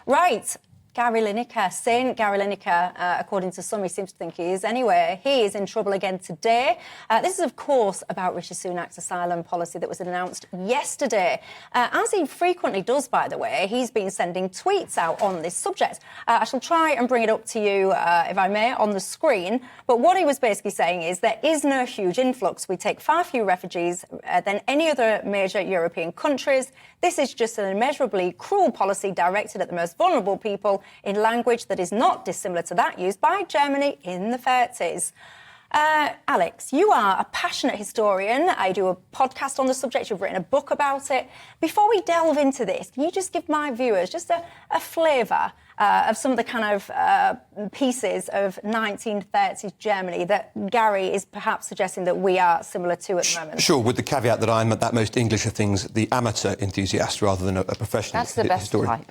Right. Gary Lineker, Saint Gary Lineker, according to some, he seems to think he is anyway. He is in trouble again today. This is, of course, about Rishi Sunak's asylum policy that was announced yesterday. As he frequently does, by the way, he's been sending tweets out on this subject. I shall try and bring it up to you, if I may, on the screen. But what he was basically saying is there is no huge influx. We take far fewer refugees than any other major European countries. This is just an immeasurably cruel policy directed at the most vulnerable people in language that is not dissimilar to that used by Germany in the 30s. Alex, you are a passionate historian. I do a podcast on the subject. You've written a book about it. Before we delve into this, can you just give my viewers just a flavour of some of the kind of pieces of 1930s Germany that Gary is perhaps suggesting that we are similar to at the moment? Sure, with the caveat that I'm, at that most English of things, the amateur enthusiast rather than a professional historian. That's the best type.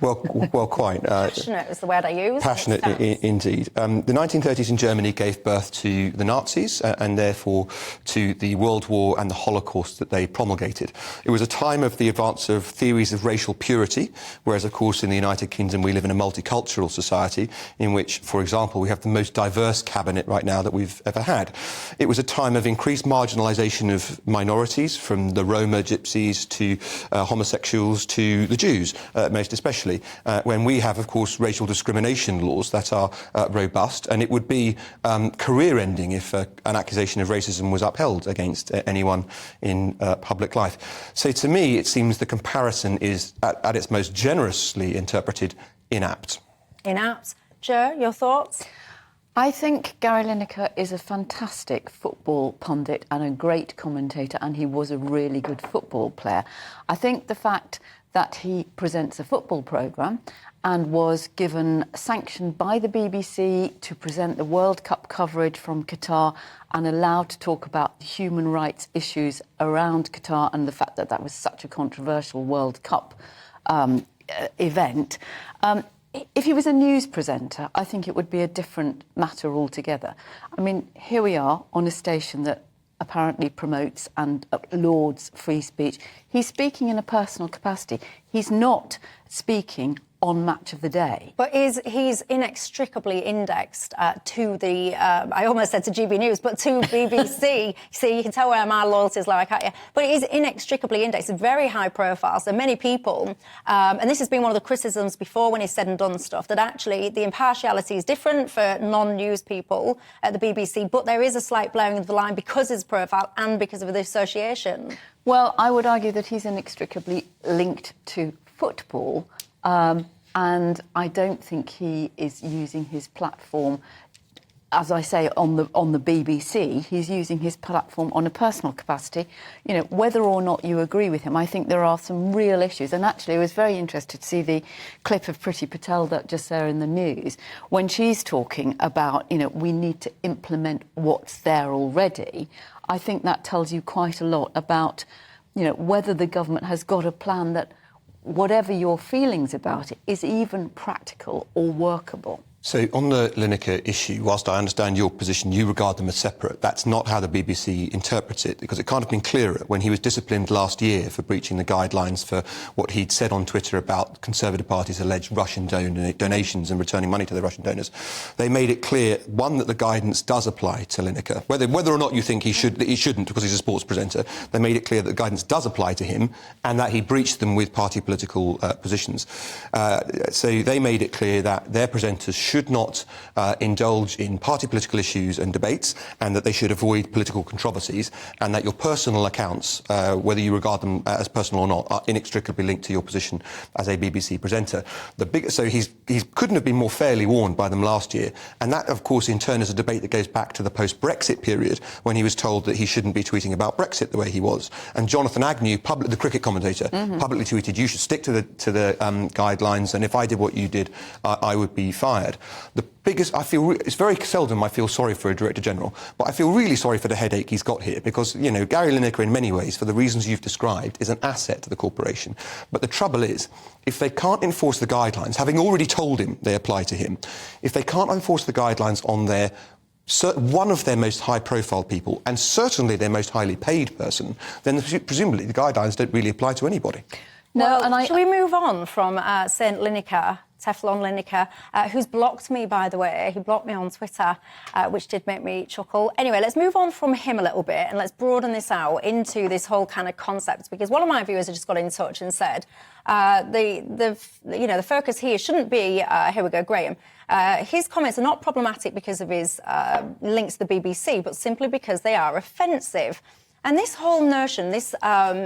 Well, quite. Passionate is the word I use. Passionate, indeed. The 1930s in Germany gave birth to the Nazis and therefore to the World War and the Holocaust that they promulgated. It was a time of the advance of theories of racial purity, whereas, of course, in the United Kingdom we live in a multicultural society in which, for example, we have the most diverse cabinet right now that we've ever had. It was a time of increased marginalisation of minorities, from the Roma, Gypsies to homosexuals to the Jews, most especially, when we have, of course, racial discrimination laws that are robust, and it would be career-ending if an accusation of racism was upheld against anyone in public life. So to me, it seems the comparison is, at its most generously interpreted, inapt. Inapt. Jo, your thoughts? I think Gary Lineker is a fantastic football pundit and a great commentator, and he was a really good football player. I think the fact that he presents a football programme and was given sanction by the BBC to present the World Cup coverage from Qatar and allowed to talk about the human rights issues around Qatar and the fact that that was such a controversial World Cup event. If he was a news presenter, I think it would be a different matter altogether. I mean, here we are on a station that apparently promotes and lauds free speech. He's speaking in a personal capacity. He's not speaking on Match of the Day. But he's inextricably indexed to the, I almost said to GBNews, but to BBC. See, you can tell where my loyalty is like, can't you? But it is inextricably indexed, very high profile. So many people, and this has been one of the criticisms before when he's said and done stuff, that actually the impartiality is different for non-news people at the BBC, but there is a slight blurring of the line because of his profile and because of the association. Well, I would argue that he's inextricably linked to football, and I don't think he is using his platform, as I say, on the BBC. He's using his platform on a personal capacity. You know, whether or not you agree with him, I think there are some real issues. And actually, I was very interested to see the clip of Priti Patel that just there in the news when she's talking about, you know, we need to implement what's there already. I think that tells you quite a lot about, you know, whether the government has got a plan that, whatever your feelings about it, is even practical or workable. So on the Lineker issue, whilst I understand your position, you regard them as separate. That's not how the BBC interprets it, because it can't have been clearer. When he was disciplined last year for breaching the guidelines for what he'd said on Twitter about Conservative Party's alleged Russian donations and returning money to the Russian donors, they made it clear, one, that the guidance does apply to Lineker. Whether or not you think he shouldn't because he's a sports presenter, they made it clear that the guidance does apply to him and that he breached them with party political positions. So they made it clear that their presenters should not indulge in party political issues and debates, and that they should avoid political controversies, and that your personal accounts, whether you regard them as personal or not, are inextricably linked to your position as a BBC presenter. So he couldn't have been more fairly warned by them last year, and that, of course, in turn is a debate that goes back to the post-Brexit period, when he was told that he shouldn't be tweeting about Brexit the way he was. And Jonathan Agnew, the cricket commentator, publicly tweeted, "You should stick to the guidelines, and if I did what you did, I would be fired." The biggest, it's very seldom I feel sorry for a Director General, but I feel really sorry for the headache he's got here, because, you know, Gary Lineker, in many ways, for the reasons you've described, is an asset to the corporation. But the trouble is, if they can't enforce the guidelines, having already told him they apply to him, if they can't enforce the guidelines on one of their most high-profile people, and certainly their most highly paid person, then presumably the guidelines don't really apply to anybody. No, shall we move on from St Lineker Teflon Lineker, who's blocked me, by the way. He blocked me on Twitter, which did make me chuckle. Anyway, let's move on from him a little bit and let's broaden this out into this whole kind of concept, because one of my viewers had just got in touch and said the focus here shouldn't be, here we go, Graham. His comments are not problematic because of his links to the BBC, but simply because they are offensive. And this whole notion, this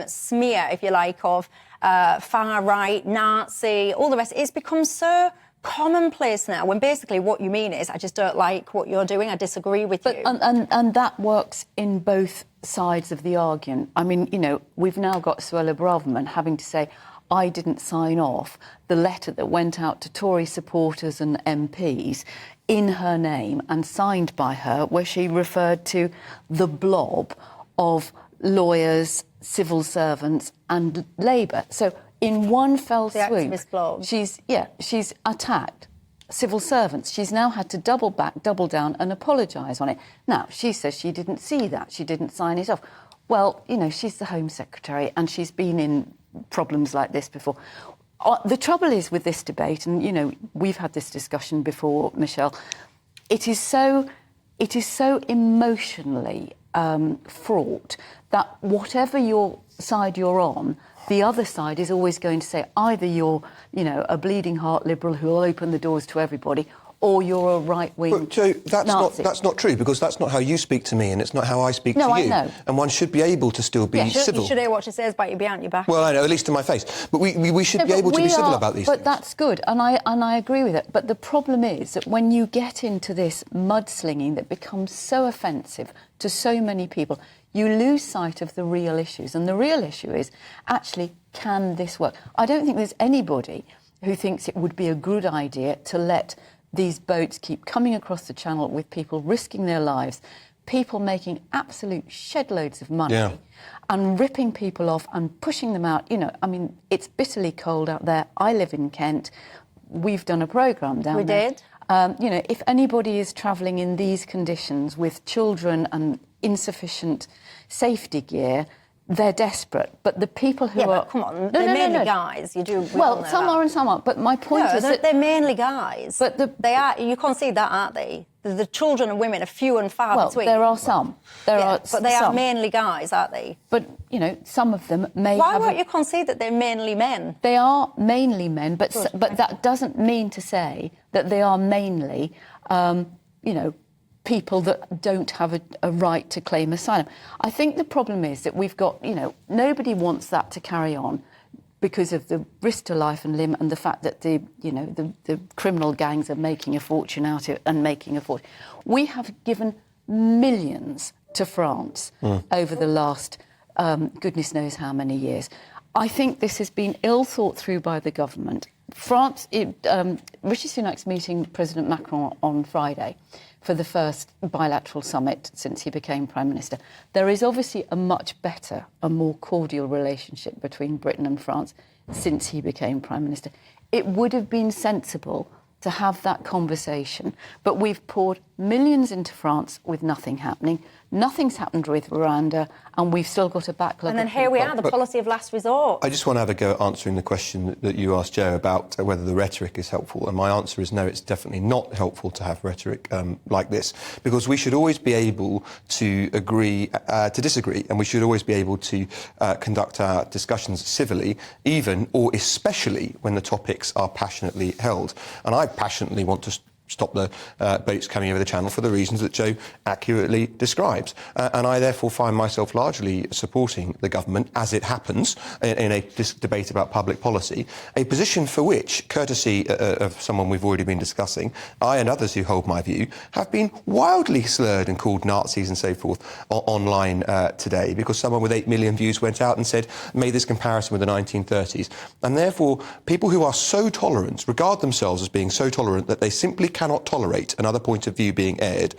smear, if you like, of far right, Nazi, all the rest, it's become so commonplace now, when basically what you mean is, I just don't like what you're doing, I disagree with you. And that works in both sides of the argument. I mean, we've now got Suella Braverman having to say, I didn't sign off the letter that went out to Tory supporters and MPs in her name and signed by her, where she referred to the blob of lawyers, civil servants and Labour. So in one fell swoop, activist blob. she's attacked civil servants. She's now had to double down and apologise on it. Now, she says she didn't see that, she didn't sign it off. Well, she's the Home Secretary and she's been in problems like this before. The trouble is with this debate, and, we've had this discussion before, Michelle, it is so emotionally fraught that whatever side you're on, the other side is always going to say either you're, a bleeding heart liberal who will open the doors to everybody, or you're a right-wing But, Joe, Nazi. that's not true, because that's not how you speak to me and it's not how I speak to you. I know. And one should be able to still be civil. You should hear what she says about you behind your back. Well, I know, at least to my face. But we should be able to be civil about these things. But that's good, and I agree with it. But the problem is that when you get into this mudslinging that becomes so offensive to so many people, you lose sight of the real issues. And the real issue is, actually, can this work? I don't think there's anybody who thinks it would be a good idea to let these boats keep coming across the channel with people risking their lives, people making absolute shed loads of money and ripping people off and pushing them out. It's bitterly cold out there. I live in Kent. We've done a programme down there. We did. If anybody is travelling in these conditions with children and insufficient safety gear, they're desperate. But the people who are... but come on, they're mainly guys. You do... Well, some are and some aren't. But my point is that... they're mainly guys. But they are... You concede that, aren't they? The children and women are few and far between. There are some. But they are mainly guys, aren't they? But, some of them may Why won't you concede that they're mainly men? They are mainly men, but that doesn't mean to say that they are mainly, people that don't have a right to claim asylum. I think the problem is that we've got, nobody wants that to carry on because of the risk to life and limb and the fact that the criminal gangs are making a fortune out of it and making a fortune. We have given millions to France over the last goodness knows how many years. I think this has been ill thought through by the government. Rishi Sunak's meeting President Macron on Friday for the first bilateral summit since he became Prime Minister. There is obviously a much better, a more cordial relationship between Britain and France since he became Prime Minister. It would have been sensible to have that conversation, but we've poured millions into France with nothing happening. Nothing's happened with Rwanda, and we've still got a backlog. And then here we are, the policy of last resort. I just want to have a go at answering the question that you asked, Joe, about whether the rhetoric is helpful. And my answer is no, it's definitely not helpful to have rhetoric like this, because we should always be able to agree to disagree, and we should always be able to conduct our discussions civilly, even or especially when the topics are passionately held. And I passionately want to stop the boats coming over the channel for the reasons that Joe accurately describes. And I therefore find myself largely supporting the government, as it happens, in a debate about public policy, a position for which, courtesy of someone we've already been discussing, I and others who hold my view have been wildly slurred and called Nazis and so forth online today, because someone with 8 million views went out and made this comparison with the 1930s. And therefore, people who are so tolerant, regard themselves as being so tolerant that they simply cannot tolerate another point of view being aired,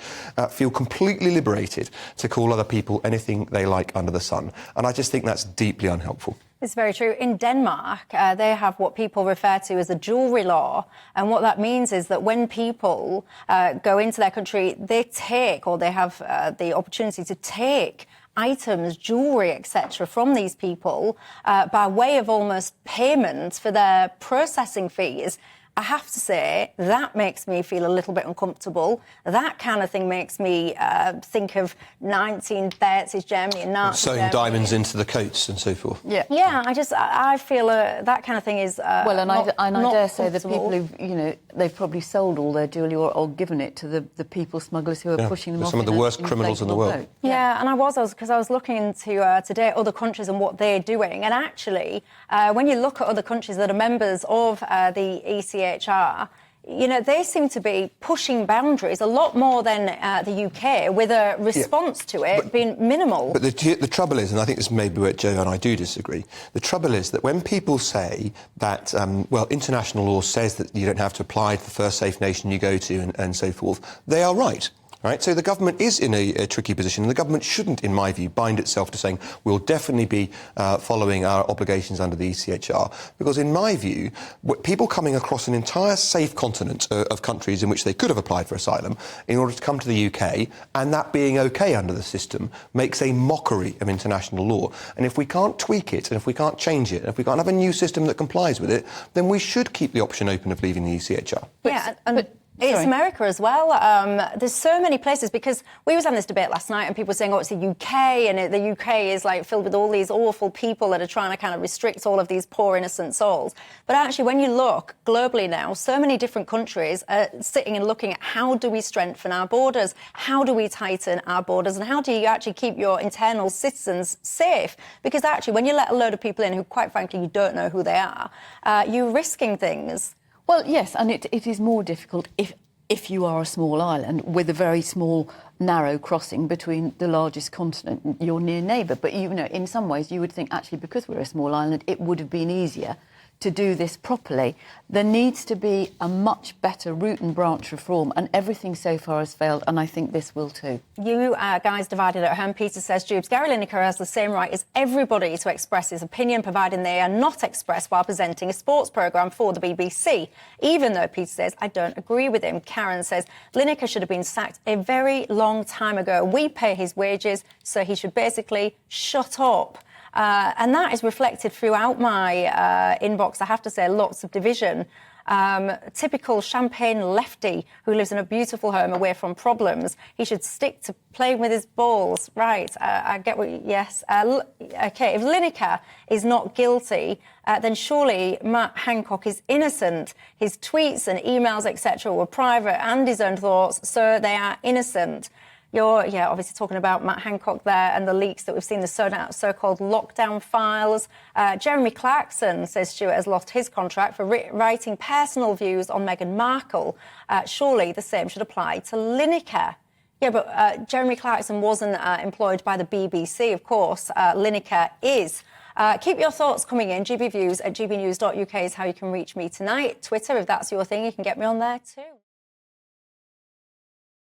feel completely liberated to call other people anything they like under the sun. And I just think that's deeply unhelpful. It's very true. In Denmark, they have what people refer to as a jewellery law. And what that means is that when people go into their country, they take, or they have the opportunity to take items, jewellery, etc., from these people by way of almost payment for their processing fees. I have to say, that makes me feel a little bit uncomfortable. That kind of thing makes me think of 1930s Germany and Nazi Sewing Germany. diamonds into the coats and so forth. Yeah. Yeah, I feel that kind of thing is well, and I not dare say the comfortable. people who, they've probably sold all their jewellery or given it to the people smugglers who are pushing them off. Some of the worst criminals in the world. Yeah, and I was looking into today other countries and what they're doing, and actually, when you look at other countries that are members of the ECHR, they seem to be pushing boundaries a lot more than the UK, with a response to it being minimal. But the trouble is, and I think this may be where Joe and I do disagree, the trouble is that when people say that, international law says that you don't have to apply to the first safe nation you go to and so forth, they are right. Right, so the government is in a tricky position, and the government shouldn't, in my view, bind itself to saying we'll definitely be following our obligations under the ECHR, because in my view, people coming across an entire safe continent of countries in which they could have applied for asylum in order to come to the UK, and that being okay under the system, makes a mockery of international law. And if we can't tweak it, and if we can't change it, and if we can't have a new system that complies with it, then we should keep the option open of leaving the ECHR. It's America as well. There's so many places, because we was having this debate last night and people were saying, it's the UK, and the UK is filled with all these awful people that are trying to kind of restrict all of these poor innocent souls. But actually, when you look globally now, so many different countries are sitting and looking at how do we strengthen our borders, how do we tighten our borders, and how do you actually keep your internal citizens safe? Because actually, when you let a load of people in who, quite frankly, you don't know who they are, you're risking things. Well, yes, and it is more difficult if you are a small island with a very small, narrow crossing between the largest continent, your near neighbour. But, in some ways, you would think, actually, because we're a small island, it would have been easier to do this properly. There needs to be a much better root and branch reform, and everything so far has failed, and I think this will too. You guys divided at home. Peter says, Jubes, Gary Lineker has the same right as everybody to express his opinion, providing they are not expressed while presenting a sports programme for the BBC. Even though Peter says, I don't agree with him. Karen says, Lineker should have been sacked a very long time ago. We pay his wages, so he should basically shut up. And that is reflected throughout my inbox. I have to say, lots of division. Typical champagne lefty who lives in a beautiful home away from problems. He should stick to playing with his balls. Right, I get what you... Yes. OK, if Lineker is not guilty, then surely Matt Hancock is innocent. His tweets and emails, etc., were private and his own thoughts, so they are innocent. You're, obviously talking about Matt Hancock there and the leaks that we've seen, the so-called lockdown files. Jeremy Clarkson says Stuart has lost his contract for writing personal views on Meghan Markle. Surely the same should apply to Lineker. Yeah, but Jeremy Clarkson wasn't employed by the BBC, of course. Lineker is. Keep your thoughts coming in. GBViews at gbnews.uk is how you can reach me tonight. Twitter, if that's your thing, you can get me on there too.